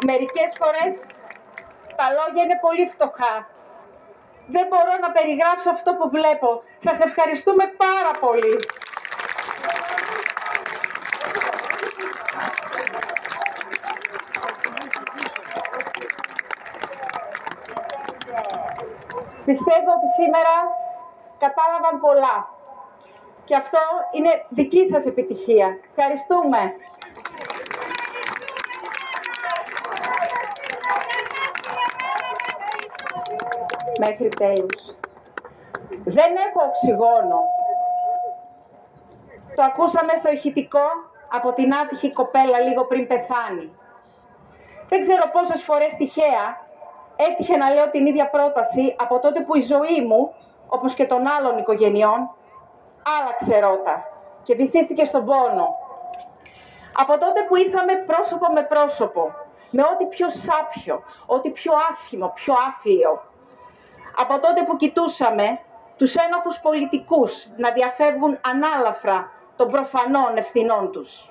Μερικές φορές τα λόγια είναι πολύ φτωχά. Δεν μπορώ να περιγράψω αυτό που βλέπω. Σας ευχαριστούμε πάρα πολύ. Πιστεύω ότι σήμερα κατάλαβαν πολλά. Και αυτό είναι δική σας επιτυχία. Ευχαριστούμε. Μέχρι τέλους. Δεν έχω οξυγόνο. Το ακούσαμε στο ηχητικό από την άτυχη κοπέλα λίγο πριν πεθάνει. Δεν ξέρω πόσες φορές τυχαία έτυχε να λέω την ίδια πρόταση από τότε που η ζωή μου, όπως και των άλλων οικογενειών, άλλαξε ρότα και βυθίστηκε στον πόνο. Από τότε που ήρθαμε πρόσωπο με πρόσωπο, με ό,τι πιο σάπιο, ό,τι πιο άσχημο, πιο άθλιο. Από τότε που κοιτούσαμε τους ένοχους πολιτικούς να διαφεύγουν ανάλαφρα των προφανών ευθυνών τους.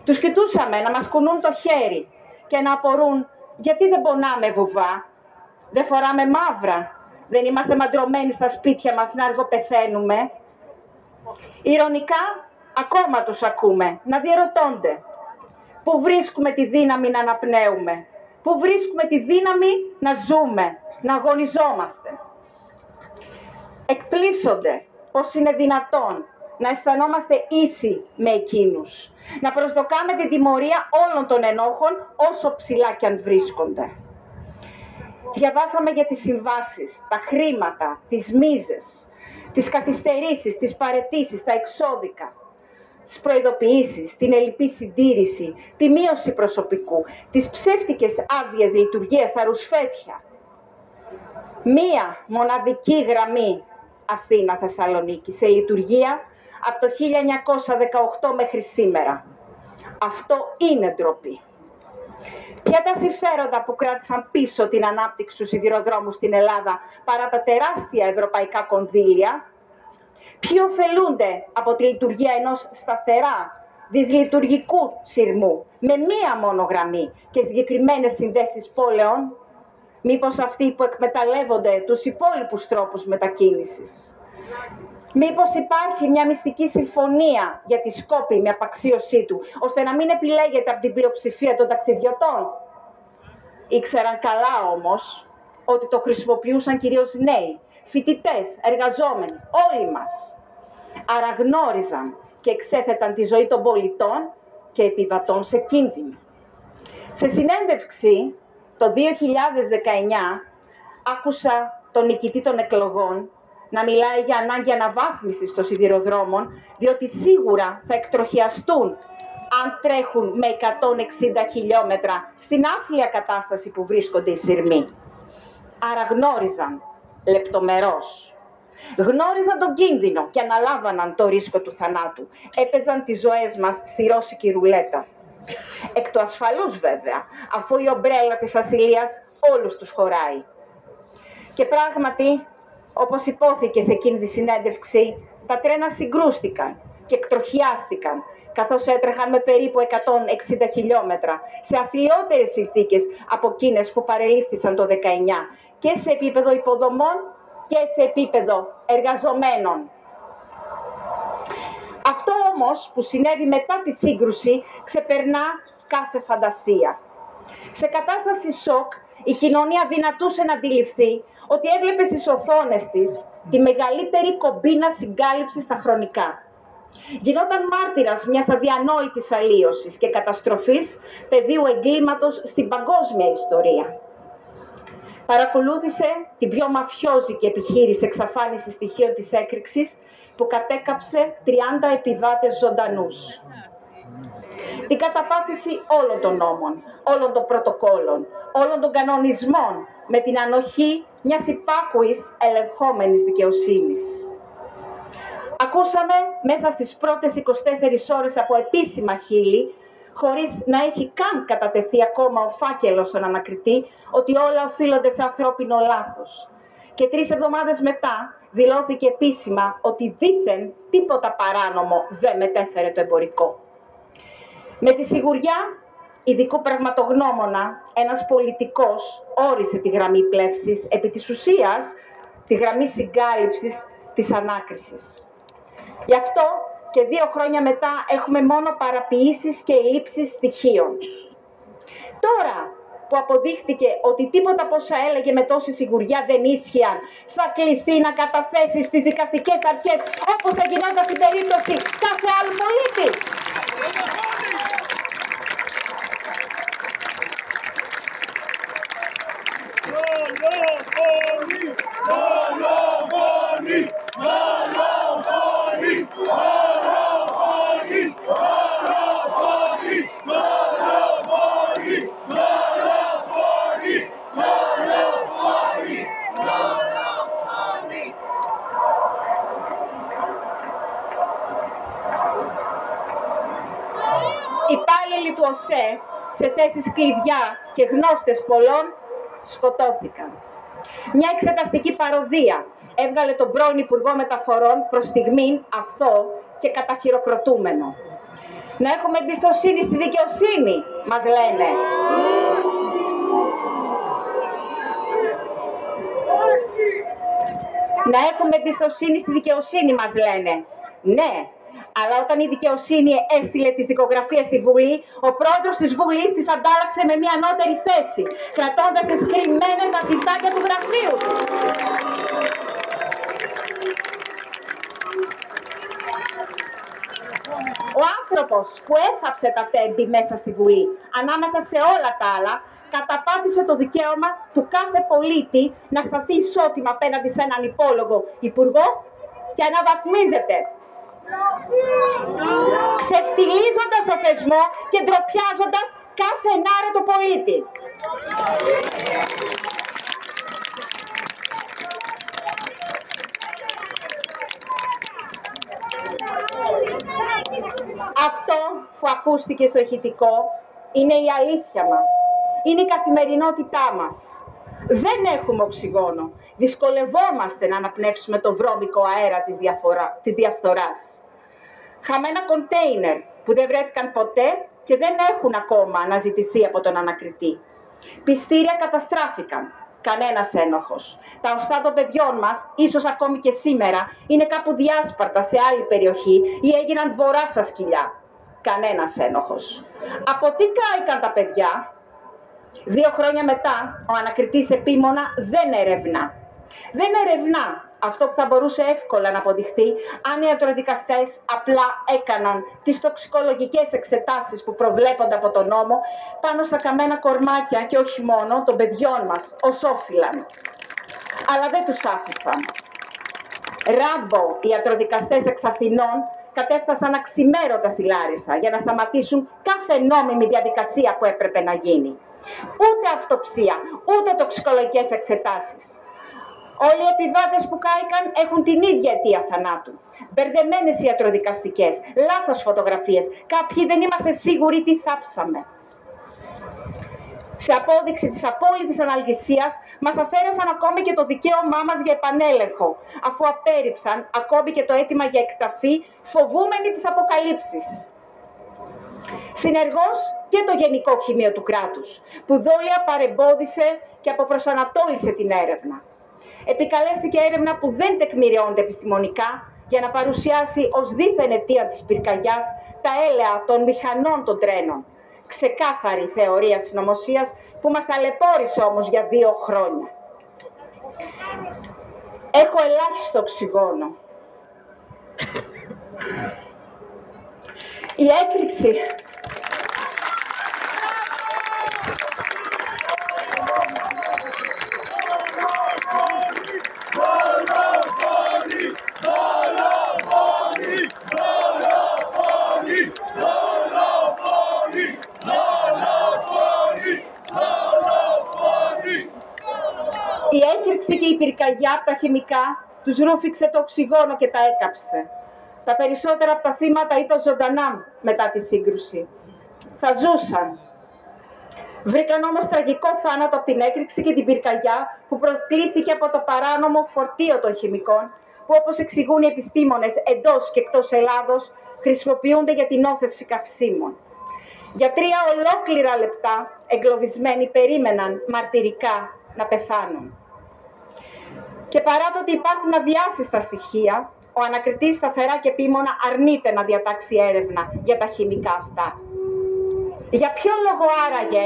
Τους κοιτούσαμε να μας κουνούν το χέρι και να απορούν γιατί δεν πονάμε βουβά, δεν φοράμε μαύρα, δεν είμαστε μαντρωμένοι στα σπίτια μας να αργοπεθαίνουμε. Ειρωνικά ακόμα τους ακούμε να διερωτώνται πού βρίσκουμε τη δύναμη να αναπνέουμε, πού βρίσκουμε τη δύναμη να ζούμε, να αγωνιζόμαστε. Εκπλήσονται πως είναι δυνατόν να αισθανόμαστε ίσοι με εκείνους, να προσδοκάμε την τιμωρία όλων των ενόχων όσο ψηλά κι αν βρίσκονται. Διαβάσαμε για τις συμβάσεις, τα χρήματα, τις μίζες, τις καθυστερήσεις, τις παραιτήσεις, τα εξώδικα, τις προειδοποιήσεις, την ελλειπή συντήρηση, τη μείωση προσωπικού, τις ψεύτικες άδειες λειτουργίας, τα ρουσφέτια. Μία μοναδική γραμμή Αθήνα-Θεσσαλονίκη σε λειτουργία από το 1918 μέχρι σήμερα. Αυτό είναι ντροπή. Ποια τα συμφέροντα που κράτησαν πίσω την ανάπτυξη του σιδηροδρόμου στην Ελλάδα παρά τα τεράστια ευρωπαϊκά κονδύλια? Ποιοι ωφελούνται από τη λειτουργία ενός σταθερά, δυσλειτουργικού σειρμού με μία μόνο γραμμή και συγκεκριμένες συνδέσεις πόλεων? Μήπως αυτοί που εκμεταλλεύονται τους υπόλοιπους τρόπους μετακίνησης? Μήπως υπάρχει μια μυστική συμφωνία για τη σκόπιμη απαξίωσή του, ώστε να μην επιλέγεται από την πλειοψηφία των ταξιδιωτών? Ήξεραν καλά όμως ότι το χρησιμοποιούσαν κυρίως νέοι, φοιτητές, εργαζόμενοι, όλοι μας. Άρα γνώριζαν και εξέθεταν τη ζωή των πολιτών και επιβατών σε κίνδυνο. Σε συνέντευξη το 2019 άκουσα τον νικητή των εκλογών να μιλάει για ανάγκη αναβάθμισης των σιδηροδρόμων, διότι σίγουρα θα εκτροχιαστούν αν τρέχουν με 160 χιλιόμετρα στην άθλια κατάσταση που βρίσκονται οι σειρμοί. Άρα γνώριζαν λεπτομερώς. Γνώριζαν τον κίνδυνο και αναλάβαναν το ρίσκο του θανάτου. Έπαιζαν τις ζωές μας στη ρώσικη ρουλέτα. Εκ του ασφαλούς βέβαια, αφού η ομπρέλα της ασυλίας όλους τους χωράει. Και πράγματι, όπως υπόθηκε σε εκείνη τη συνέντευξη, τα τρένα συγκρούστηκαν και εκτροχιάστηκαν, καθώς έτρεχαν με περίπου 160 χιλιόμετρα, σε αθλιότερες συνθήκες από εκείνες που παρελήφθησαν το 19, και σε επίπεδο υποδομών και σε επίπεδο εργαζομένων. Αυτό όμως που συνέβη μετά τη σύγκρουση ξεπερνά κάθε φαντασία. Σε κατάσταση σοκ, η κοινωνία δυνατούσε να αντιληφθεί ότι έβλεπε στις οθόνες της τη μεγαλύτερη κομπίνα συγκάλυψης στα χρονικά. Γινόταν μάρτυρας μιας αδιανόητης αλλίωσης και καταστροφής πεδίου εγκλήματος στην παγκόσμια ιστορία. Παρακολούθησε την πιο μαφιόζικη επιχείρηση εξαφάνισης στοιχείων της έκρηξης που κατέκαψε 30 επιβάτες ζωντανούς. Την καταπάτηση όλων των νόμων, όλων των πρωτοκόλων, όλων των κανονισμών, με την ανοχή μιας υπάκουης ελεγχόμενης δικαιοσύνης. Ακούσαμε μέσα στις πρώτες 24 ώρες από επίσημα χείλη, χωρίς να έχει καν κατατεθεί ακόμα ο φάκελος στον ανακριτή, ότι όλα οφείλονται σε ανθρώπινο λάθος. Και 3 εβδομάδες μετά δηλώθηκε επίσημα ότι δήθεν τίποτα παράνομο δεν μετέφερε το εμπορικό. Με τη σιγουριά ειδικού πραγματογνώμονα, ένας πολιτικός όρισε τη γραμμή πλεύσης, επί της ουσίας τη γραμμή συγκάλυψης της ανάκρισης. Γι' αυτό και 2 χρόνια μετά έχουμε μόνο παραποιήσεις και ελλείψεις στοιχείων. Τώρα που αποδείχτηκε ότι τίποτα από όσα έλεγε με τόση σιγουριά δεν ίσχυαν, θα κληθεί να καταθέσει στις δικαστικές αρχές, όπως θα γινόταν στην περίπτωση κάθε άλλου πολίτη. Οι υπάλληλοι του ΟΣΕ σε θέσεις κλειδιά και γνώστες πολλών σκοτώθηκαν. Μια εξεταστική παροδία έβγαλε τον πρώην Υπουργό Μεταφορών προς στιγμήν αυτό και καταχειροκροτούμενο. Να έχουμε εμπιστοσύνη στη δικαιοσύνη, μας λένε. Να έχουμε εμπιστοσύνη στη δικαιοσύνη, μας λένε. Ναι, αλλά όταν η δικαιοσύνη έστειλε τις δικογραφίες στη Βουλή, ο πρόεδρος της Βουλής τις αντάλλαξε με μια ανώτερη θέση, κρατώντας τις κρυμμένες στα συρτάκια του γραφείου του. Ο άνθρωπος που έθαψε τα τέμπη μέσα στη Βουλή, ανάμεσα σε όλα τα άλλα, καταπάτησε το δικαίωμα του κάθε πολίτη να σταθεί ισότιμα απέναντι σε έναν υπόλογο υπουργό και αναβαθμίζεται, ξεφτιλίζοντας το θεσμό και ντροπιάζοντας κάθε ενάρετο πολίτη. Αυτό που ακούστηκε στο ηχητικό είναι η αλήθεια μας. Είναι η καθημερινότητά μας. Δεν έχουμε οξυγόνο. Δυσκολευόμαστε να αναπνεύσουμε το βρώμικο αέρα της διαφθοράς. Χαμένα κοντέινερ που δεν βρέθηκαν ποτέ και δεν έχουν ακόμα αναζητηθεί από τον ανακριτή. Πιστήρια καταστράφηκαν. Κανένας ένοχος. Τα οστά των παιδιών μας, ίσως ακόμη και σήμερα, είναι κάπου διάσπαρτα σε άλλη περιοχή ή έγιναν βορρά στα σκυλιά. Κανένας ένοχος. Από τι κάηκαν τα παιδιά? 2 χρόνια μετά, ο ανακριτής επίμονα δεν ερευνά. Δεν ερευνά αυτό που θα μπορούσε εύκολα να αποδειχθεί αν οι ιατροδικαστές απλά έκαναν τις τοξικολογικές εξετάσεις που προβλέπονται από τον νόμο πάνω στα καμένα κορμάκια και όχι μόνο των παιδιών μας, ως όφυλαν. Αλλά δεν τους άφησαν. Ράμπο οι ιατροδικαστές εξ Αθηνών κατέφτασαν αξιμέρωτα στη Λάρισα για να σταματήσουν κάθε νόμιμη διαδικασία που έπρεπε να γίνει. Ούτε αυτοψία, ούτε τοξικολογικές εξετάσεις. Όλοι οι επιβάτες που κάηκαν έχουν την ίδια αιτία θανάτου. Μπερδεμένες ιατροδικαστικές, λάθος φωτογραφίες. Κάποιοι δεν είμαστε σίγουροι τι θάψαμε. Σε απόδειξη της απόλυτης αναλγησίας, μας αφαίρεσαν ακόμη και το δικαίωμά μας για επανέλεγχο, αφού απέρριψαν ακόμη και το αίτημα για εκταφή, φοβούμενοι τις αποκαλύψεις. Συνεργός και το Γενικό Χημείο του κράτους, που δόλια παρεμπόδισε και αποπροσανατόλισε την έρευνα. Επικαλέστηκε έρευνα που δεν τεκμηριώνεται επιστημονικά για να παρουσιάσει ως δίθεν αιτία της πυρκαγιάς τα έλεα των μηχανών των τρένων. Ξεκάθαρη θεωρία συνωμοσίας που μας ταλαιπώρησε όμως για 2 χρόνια. Έχω ελάχιστο οξυγόνο. Η έκρηξη Δολοφόνοι! Η έκρηξη και η πυρκαγιά από τα χημικά τους ρούφηξε το οξυγόνο και τα έκαψε. Τα περισσότερα από τα θύματα ήταν ζωντανά μετά τη σύγκρουση. Θα ζούσαν. Βρήκαν όμως τραγικό θάνατο από την έκρηξη και την πυρκαγιά που προκλήθηκε από το παράνομο φορτίο των χημικών που, όπως εξηγούν οι επιστήμονες εντός και εκτός Ελλάδος, χρησιμοποιούνται για την όθευση καυσίμων. Για 3 ολόκληρα λεπτά εγκλωβισμένοι περίμεναν μαρτυρικά να πεθάνουν. Και παρά το ότι υπάρχουν αδιάσυστα στοιχεία, ο ανακριτής σταθερά και επίμονα αρνείται να διατάξει έρευνα για τα χημικά αυτά. Για ποιο λόγο άραγε,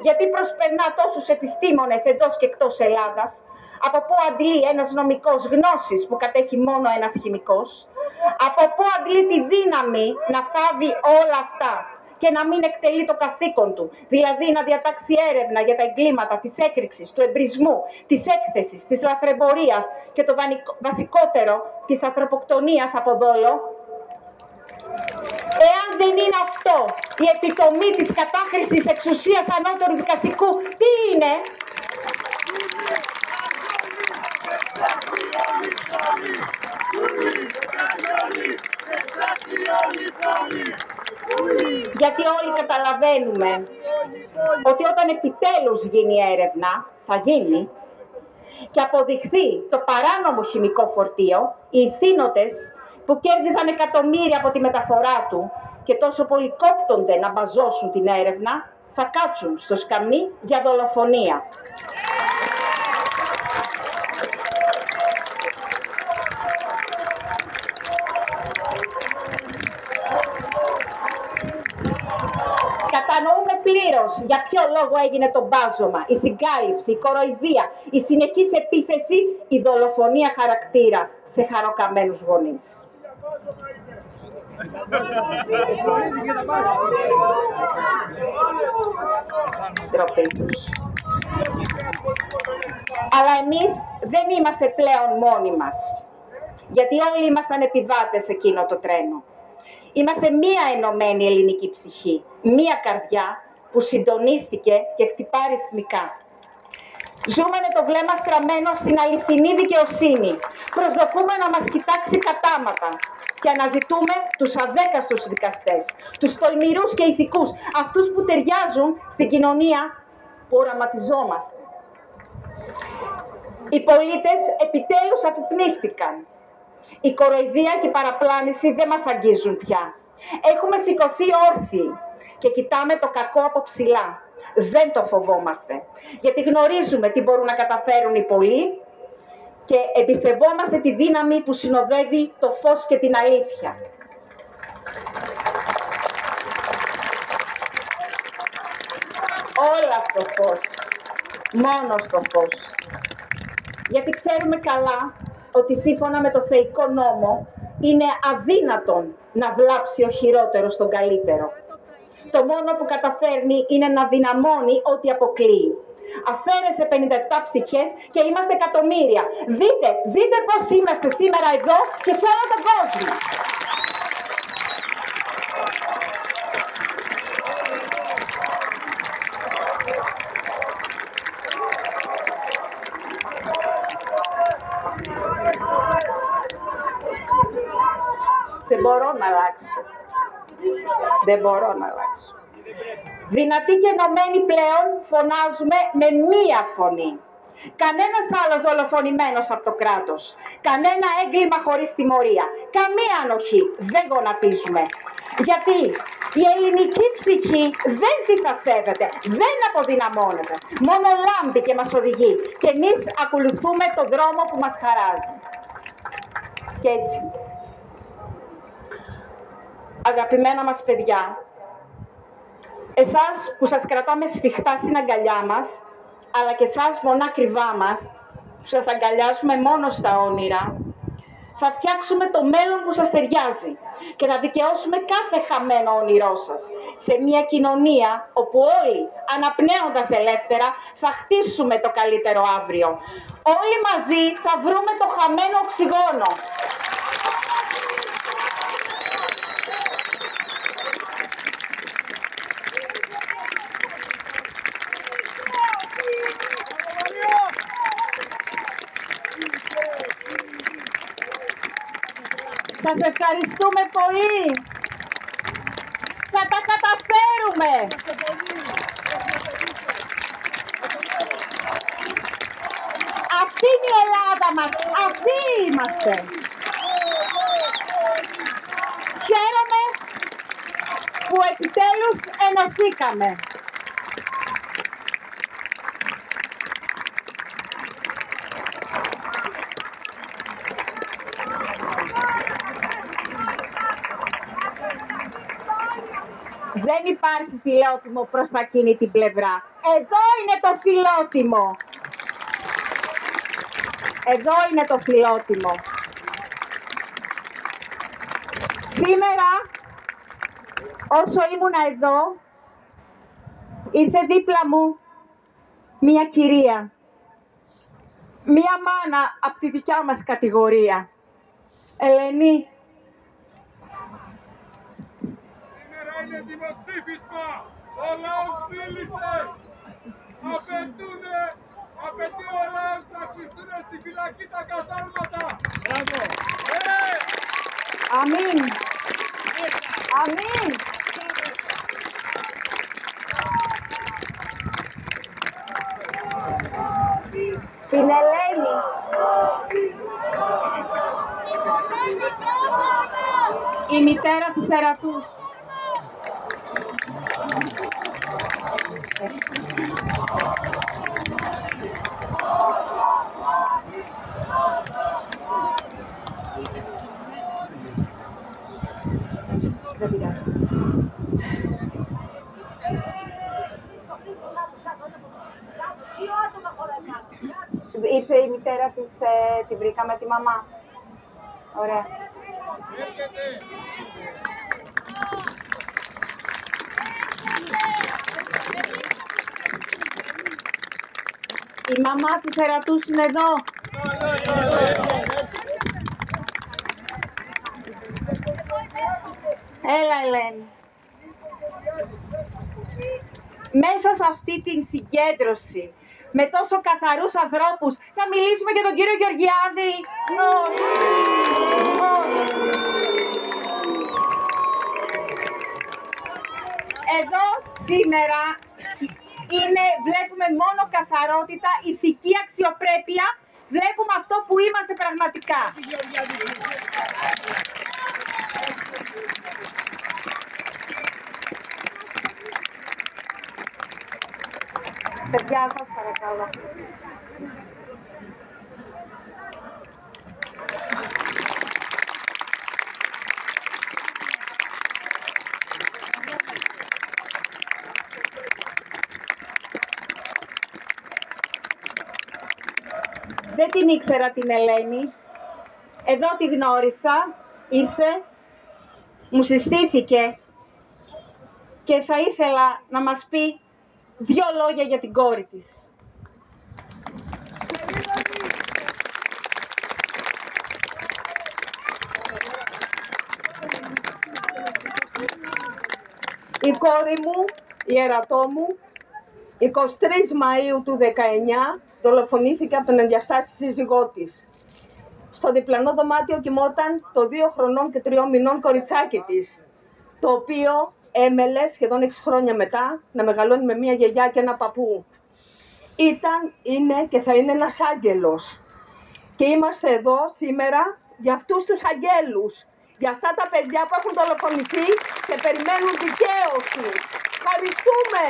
γιατί προσπερνά τόσους επιστήμονες εντός και εκτός Ελλάδας, από πού αντλεί ένας νομικός γνώσεις που κατέχει μόνο ένας χημικός, από πού αντλεί τη δύναμη να θάβει όλα αυτά και να μην εκτελεί το καθήκον του, δηλαδή να διατάξει έρευνα για τα εγκλήματα της έκρηξης, του εμπρισμού, της έκθεσης, της λαθρεμπορίας και το βασικότερο της ανθρωποκτονίας από δόλο. Εάν δεν είναι αυτό η επιτομή της κατάχρησης εξουσίας ανώτερου δικαστικού, τι είναι? Γιατί όλοι καταλαβαίνουμε ότι όταν επιτέλους γίνει έρευνα, θα γίνει, και αποδειχθεί το παράνομο χημικό φορτίο, οι ηθήνοτες που κέρδιζαν εκατομμύρια από τη μεταφορά του και τόσο πολύ κόπτονται να μπαζώσουν την έρευνα, θα κάτσουν στο σκαμνί για δολοφονία. Κατανοούμε πλήρως για ποιο λόγο έγινε το μπάζωμα, η συγκάλυψη, η κοροϊδία, η συνεχής επίθεση, η δολοφονία χαρακτήρα σε χαροκαμένους γονείς. Ντροπή τους. Αλλά εμείς δεν είμαστε πλέον μόνοι μας, γιατί όλοι ήμασταν επιβάτες σε εκείνο το τρένο. Είμαστε μία ενωμένη ελληνική ψυχή, μία καρδιά που συντονίστηκε και χτυπά ρυθμικά. Ζούμε με το βλέμμα στραμμένο στην αληθινή δικαιοσύνη. Προσδοκούμε να μας κοιτάξει κατάματα και αναζητούμε τους αδέκαστους δικαστές, τους τολμηρούς και ηθικούς, αυτούς που ταιριάζουν στην κοινωνία που οραματιζόμαστε. Οι πολίτες επιτέλους αφυπνίστηκαν. Η κοροϊδία και η παραπλάνηση δεν μας αγγίζουν πια. Έχουμε σηκωθεί όρθιοι και κοιτάμε το κακό από ψηλά. Δεν το φοβόμαστε, γιατί γνωρίζουμε τι μπορούν να καταφέρουν οι πολλοί και εμπιστευόμαστε τη δύναμη που συνοδεύει το φως και την αλήθεια. Όλα στο φως, μόνο στο φως. Γιατί ξέρουμε καλά ότι σύμφωνα με το θεϊκό νόμο είναι αδύνατον να βλάψει ο χειρότερος τον καλύτερο. Το μόνο που καταφέρνει είναι να δυναμώνει ό,τι αποκλείει. Αφαίρεσε 57 ψυχές και είμαστε εκατομμύρια. Δείτε πώς είμαστε σήμερα εδώ και σε όλο τον κόσμο. Δεν μπορώ να αλλάξω. Δεν μπορώ να αλλάξω. Δυνατοί και ενωμένοι πλέον φωνάζουμε με μία φωνή. Κανένας άλλος δολοφονημένος από το κράτος. Κανένα έγκλημα χωρίς τιμωρία. Καμία ανοχή. Δεν γονατίζουμε. Γιατί η ελληνική ψυχή δεν διθασεύεται. Δεν αποδυναμώνεται. Μόνο λάμπει και μας οδηγεί. Και εμείς ακολουθούμε τον δρόμο που μας χαράζει. Και έτσι, αγαπημένα μας παιδιά, εσάς που σας κρατάμε σφιχτά στην αγκαλιά μας, αλλά και εσάς μονάκριβά μας, που σας αγκαλιάζουμε μόνο στα όνειρα, θα φτιάξουμε το μέλλον που σας ταιριάζει και θα δικαιώσουμε κάθε χαμένο όνειρό σας σε μια κοινωνία όπου όλοι, αναπνέοντας ελεύθερα, θα χτίσουμε το καλύτερο αύριο. Όλοι μαζί θα βρούμε το χαμένο οξυγόνο. Σας ευχαριστούμε πολύ. Θα τα καταφέρουμε. Αυτή είναι η Ελλάδα μας. Αυτοί είμαστε. Χαίρομαι που επιτέλους ενωθήκαμε. Δεν υπάρχει φιλότιμο προς τα εκείνη την πλευρά. Εδώ είναι το φιλότιμο. Εδώ είναι το φιλότιμο. Σήμερα, όσο ήμουνα εδώ, ήρθε δίπλα μου μία κυρία. Μία μάνα από τη δικιά μας κατηγορία. Ελένη. Σήμερα είναι δημοψήφισμα. Ο λαός μίλησε. Απαιτεί ο λαός να κλειστούν στη φυλακή τα κατάλματα. Μπράβο. Αμήν. Αμήν. Την Ελένη. Η μητέρα της Ερατούς. Δεν πειράζει. Ήρθε η μητέρα της, τη βρήκαμε τη μαμά. Ωραία. Η μαμά της Ερατούς είναι εδώ. Έλα, Ελένη. Μέσα σε αυτή την συγκέντρωση, με τόσο καθαρούς ανθρώπους, θα μιλήσουμε για τον κύριο Γεωργιάδη. Όχι. Όχι. Εδώ σήμερα βλέπουμε μόνο καθαρότητα, ηθική αξιοπρέπεια, βλέπουμε αυτό που είμαστε πραγματικά. Παιδιά, σας παρακαλώ. Δεν την ήξερα την Ελένη. Εδώ τη γνώρισα, ήρθε, μου συστήθηκε και θα ήθελα να μας πει 2 λόγια για την κόρη της. Η κόρη μου, η Ερατό μου, 23 Μαΐου του 19 δολοφονήθηκε από τον ενδιαστάση σύζυγό της. Στο διπλανό δωμάτιο κοιμόταν το 2 χρονών και 3 μηνών κοριτσάκι της, το οποίο έμελε σχεδόν 6 χρόνια μετά να μεγαλώνει με μία γιαγιά και ένα παππού. Είναι και θα είναι ένας άγγελος. Και είμαστε εδώ σήμερα για αυτούς τους αγγέλους, για αυτά τα παιδιά που έχουν δολοφονηθεί και περιμένουν δικαίωση. Ευχαριστούμε!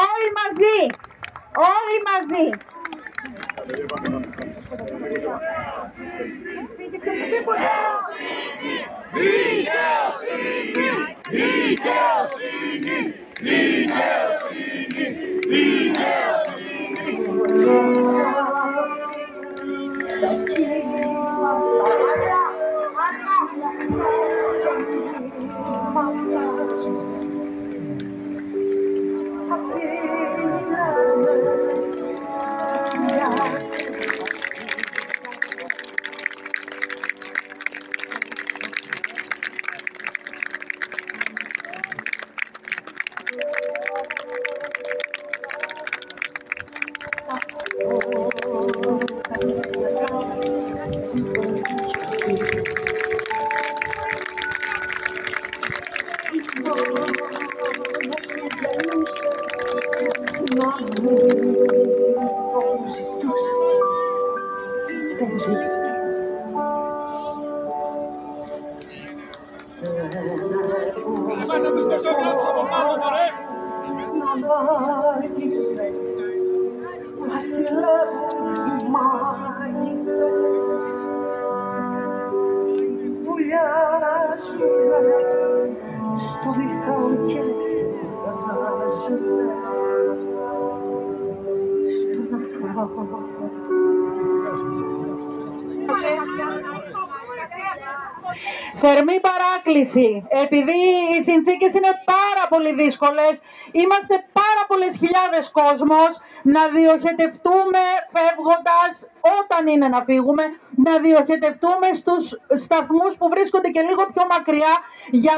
Όλοι μαζί! Όλοι μαζί! Είμαστε τους πεζογράφους από πάνω, μωρέ! Στο βυθό και θερμή παράκληση, επειδή οι συνθήκες είναι πάρα πολύ δύσκολες, είμαστε πάρα πολλές χιλιάδες κόσμος, να διοχετευτούμε φεύγοντας, όταν είναι να φύγουμε, να διοχετευτούμε στους σταθμούς που βρίσκονται και λίγο πιο μακριά, για